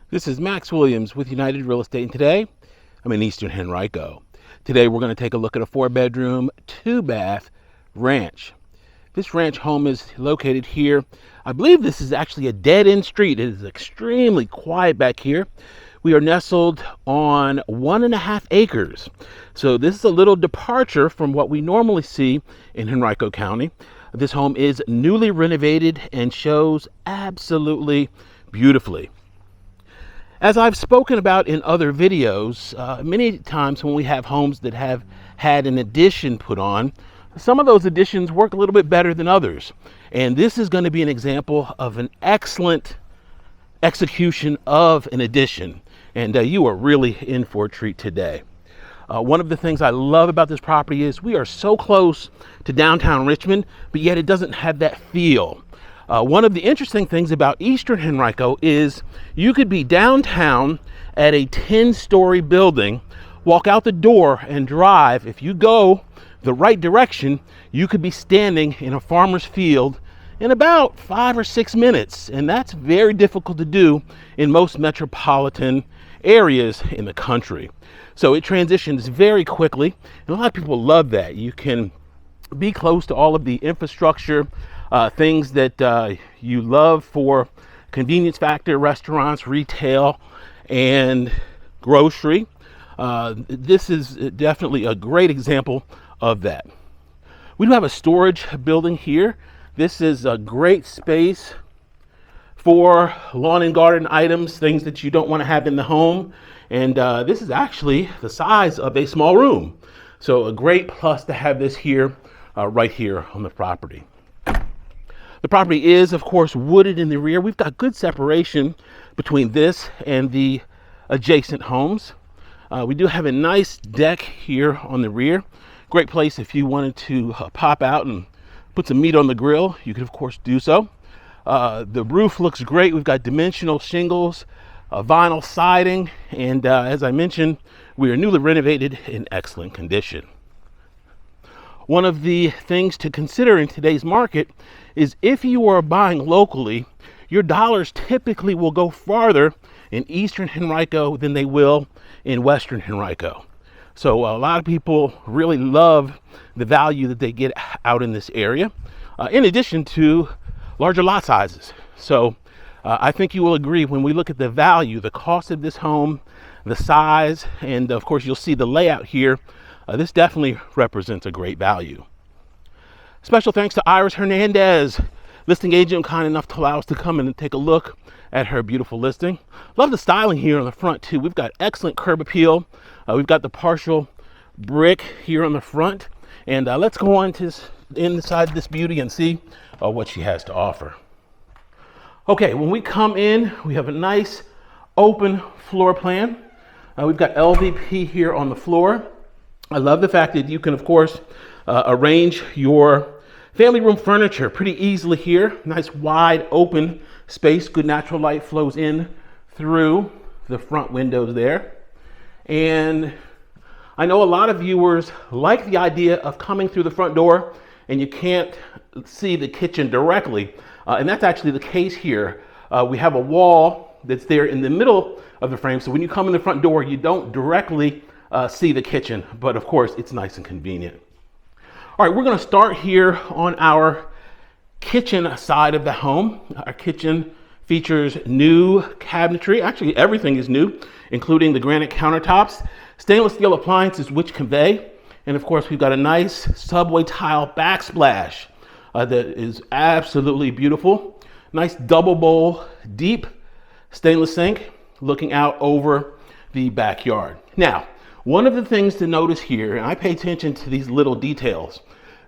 This is Max Williams with United Real Estate, and today I'm in Eastern Henrico. Today we're going to take a look at a 4-bedroom, 2-bath ranch. This ranch home is located here. I believe this is actually a dead-end street. It is extremely quiet back here. We are nestled on 1.5 acres. So this is a little departure from what we normally see in Henrico County. This home is newly renovated and shows absolutely beautifully. As I've spoken about in other videos, many times when we have homes that have had an addition put on, some of those additions work a little bit better than others. And this is going to be an example of an excellent execution of an addition. And you are really in for a treat today. One of the things I love about this property is we are so close to downtown Richmond, but yet it doesn't have that feel. One of the interesting things about Eastern Henrico is you could be downtown at a 10-story building, walk out the door and drive. If you go the right direction, you could be standing in a farmer's field in about 5 or 6 minutes. And that's very difficult to do in most metropolitan areas in the country. So it transitions very quickly. And a lot of people love that. You can be close to all of the infrastructure, things that you love for convenience factor, restaurants, retail, and grocery. This is definitely a great example of that. We do have a storage building here. This is a great space for lawn and garden items, things that you don't want to have in the home. And this is actually the size of a small room. So a great plus to have this here, right here on the property. The property is, of course, wooded in the rear. We've got good separation between this and the adjacent homes. We do have a nice deck here on the rear. Great place if you wanted to pop out and put some meat on the grill. You could, of course, do so. The roof looks great. We've got dimensional shingles, vinyl siding, and as I mentioned, we are newly renovated in excellent condition. One of the things to consider in today's market is if you are buying locally, your dollars typically will go farther in Eastern Henrico than they will in Western Henrico. So a lot of people really love the value that they get out in this area, in addition to larger lot sizes. So I think you will agree when we look at the value, the cost of this home, the size, and of course you'll see the layout here. This definitely represents a great value. Special thanks to Iris Hernandez, listing agent, kind enough to allow us to come in and take a look at her beautiful listing. Love the styling here on the front too. We've got excellent curb appeal. We've got the partial brick here on the front. And let's go on to inside this beauty and see what she has to offer. Okay, when we come in, we have a nice open floor plan. We've got LVP here on the floor. I love the fact that you can, of course, arrange your family room furniture pretty easily here. Nice wide open space. Good natural light flows in through the front windows there. And I know a lot of viewers like the idea of coming through the front door and you can't see the kitchen directly. And that's actually the case here. We have a wall that's there in the middle of the frame. So when you come in the front door, you don't directly see the kitchen, but of course it's nice and convenient. All right, we're going to start here on our kitchen side of the home. Our kitchen features new cabinetry. Actually, everything is new, including the granite countertops, stainless steel appliances which convey, and of course we've got a nice subway tile backsplash that is absolutely beautiful. Nice double bowl, deep stainless sink looking out over the backyard. Now, one of the things to notice here, and I pay attention to these little details.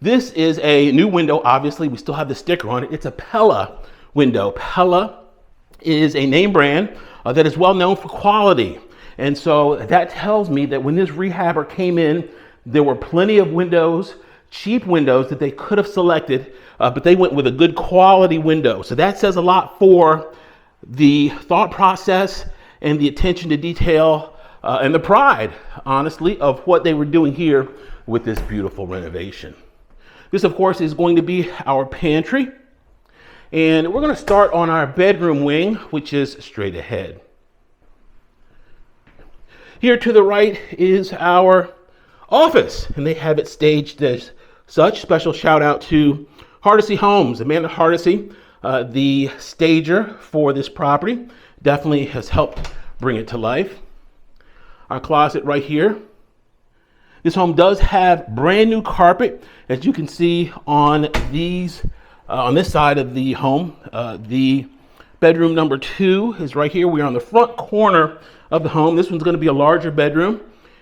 This is a new window. Obviously, we still have the sticker on it. It's a Pella window. Pella is a name brand that is well known for quality. And so that tells me that when this rehabber came in, there were plenty of windows, cheap windows that they could have selected, but they went with a good quality window. So that says a lot for the thought process and the attention to detail and the pride, honestly, of what they were doing here with this beautiful renovation. This, of course, is going to be our pantry. And we're going to start on our bedroom wing, which is straight ahead. Here to the right is our office, and they have it staged as such. Special shout out to Hardesty Homes, Amanda Hardesty, the stager for this property. Definitely has helped bring it to life. Our closet right here. This home does have brand new carpet, as you can see on these, on this side of the home. The bedroom number 2 is right here. We're on the front corner of the home. This one's going to be a larger bedroom,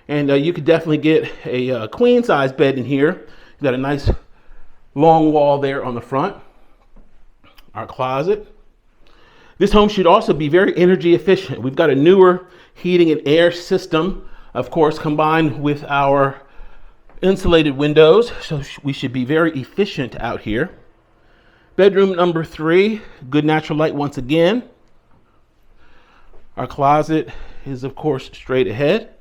and you could definitely get a queen size bed in here. You've got a nice long wall there on the front. Our closet. This home should also be very energy efficient. We've got a newer heating and air system, of course, combined with our insulated windows, so we should be very efficient out here. Bedroom number 3, good natural light once again. Our closet is, of course, straight ahead.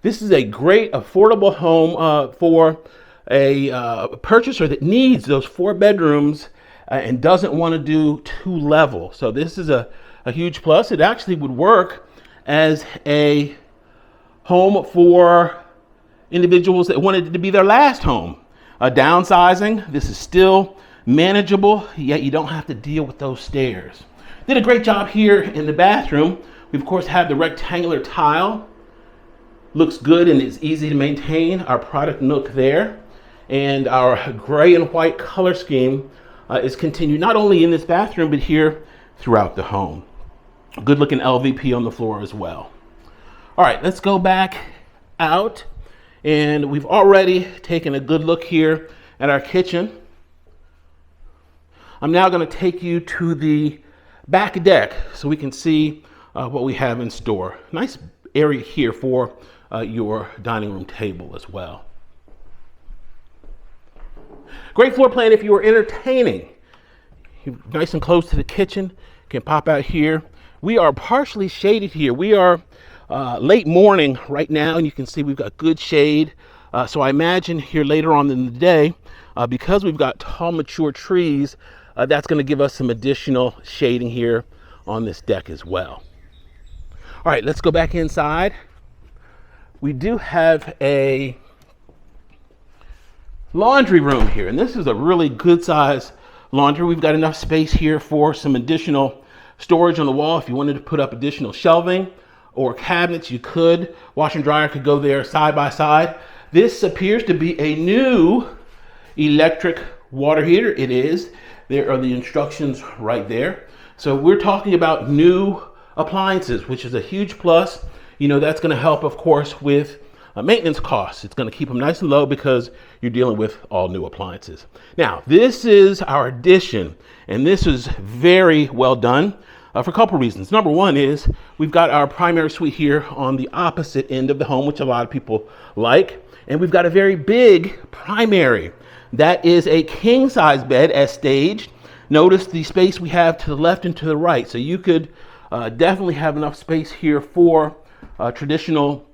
This is a great, affordable home for a purchaser that needs those 4 bedrooms and doesn't want to do 2 level. So this is a huge plus. It actually would work as a home for individuals that wanted it to be their last home. Downsizing, this is still manageable, yet you don't have to deal with those stairs. Did a great job here in the bathroom. We of course have the rectangular tile. Looks good and is easy to maintain. Our product nook there. And our gray and white color scheme is continued not only in this bathroom, but here throughout the home. Good looking LVP on the floor as well. All right, let's go back out. And we've already taken a good look here at our kitchen. I'm now going to take you to the back deck so we can see what we have in store. Nice area here for your dining room table as well. Great floor plan if you are entertaining. You're nice and close to the kitchen. Can pop out here. We are partially shaded here. We are late morning right now, and you can see we've got good shade. So I imagine here later on in the day, because we've got tall, mature trees, that's going to give us some additional shading here on this deck as well. All right, let's go back inside. We do have a laundry room here, and this is a really good size laundry. We've got enough space here for some additional storage on the wall. If you wanted to put up additional shelving or cabinets, you could. Washer and dryer could go there side by side. This appears to be a new electric water heater. It is. There are the instructions right there. So we're talking about new appliances, which is a huge plus. You know, that's going to help, of course, with maintenance costs. It's going to keep them nice and low because you're dealing with all new appliances. Now, this is our addition, and this is very well done for a couple reasons. Number one is we've got our primary suite here on the opposite end of the home, which a lot of people like, and we've got a very big primary. That is a king size bed as staged. Notice the space we have to the left and to the right. So you could definitely have enough space here for traditional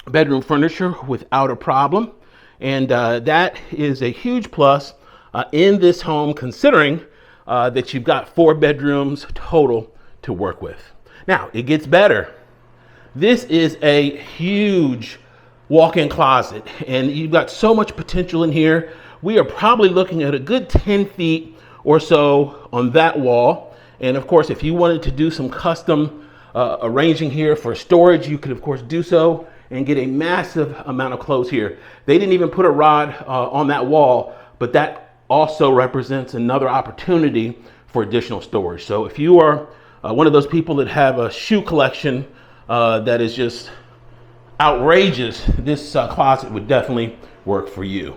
bedroom furniture without a problem. And that is a huge plus in this home, considering that you've got 4 bedrooms total to work with. Now, it gets better. This is a huge walk-in closet, and you've got so much potential in here. We are probably looking at a good 10 feet or so on that wall. And of course, if you wanted to do some custom arranging here for storage, you could of course do so and get a massive amount of clothes here. They didn't even put a rod on that wall, but that also represents another opportunity for additional storage. So if you are one of those people that have a shoe collection that is just outrageous, this closet would definitely work for you.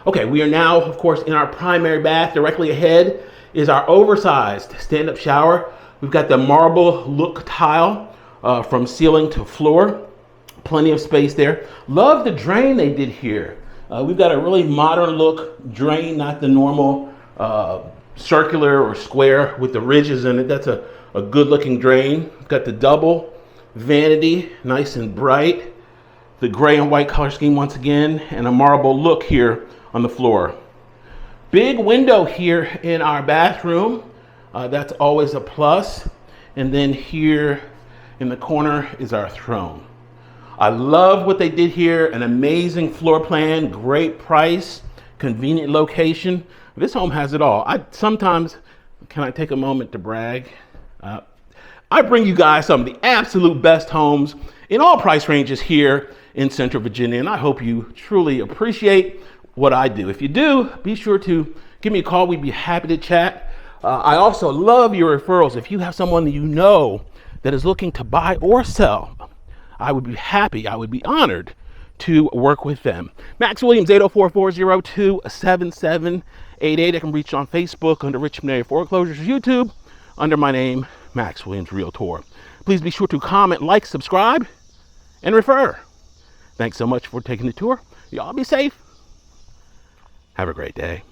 Okay, we are now, of course, in our primary bath. Directly ahead is our oversized stand-up shower. We've got the marble look tile from ceiling to floor. Plenty of space there. Love the drain they did here. We've got a really modern look drain, not the normal circular or square with the ridges in it. That's a good looking drain. Got the double vanity, nice and bright. The gray and white color scheme once again, and a marble look here on the floor. Big window here in our bathroom. That's always a plus. And then here in the corner is our throne. I love what they did here. An amazing floor plan, great price, convenient location. This home has it all. Can I take a moment to brag? I bring you guys some of the absolute best homes in all price ranges here in Central Virginia, and I hope you truly appreciate what I do. If you do, be sure to give me a call. We'd be happy to chat. I also love your referrals. If you have someone that you know that is looking to buy or sell, I would be happy, I would be honored to work with them. Max Williams, 804-402-7788. I can reach on Facebook under Richmond Area Foreclosures, YouTube under my name, Max Williams Realtor. Please be sure to comment, like, subscribe, and refer. Thanks so much for taking the tour. Y'all be safe. Have a great day.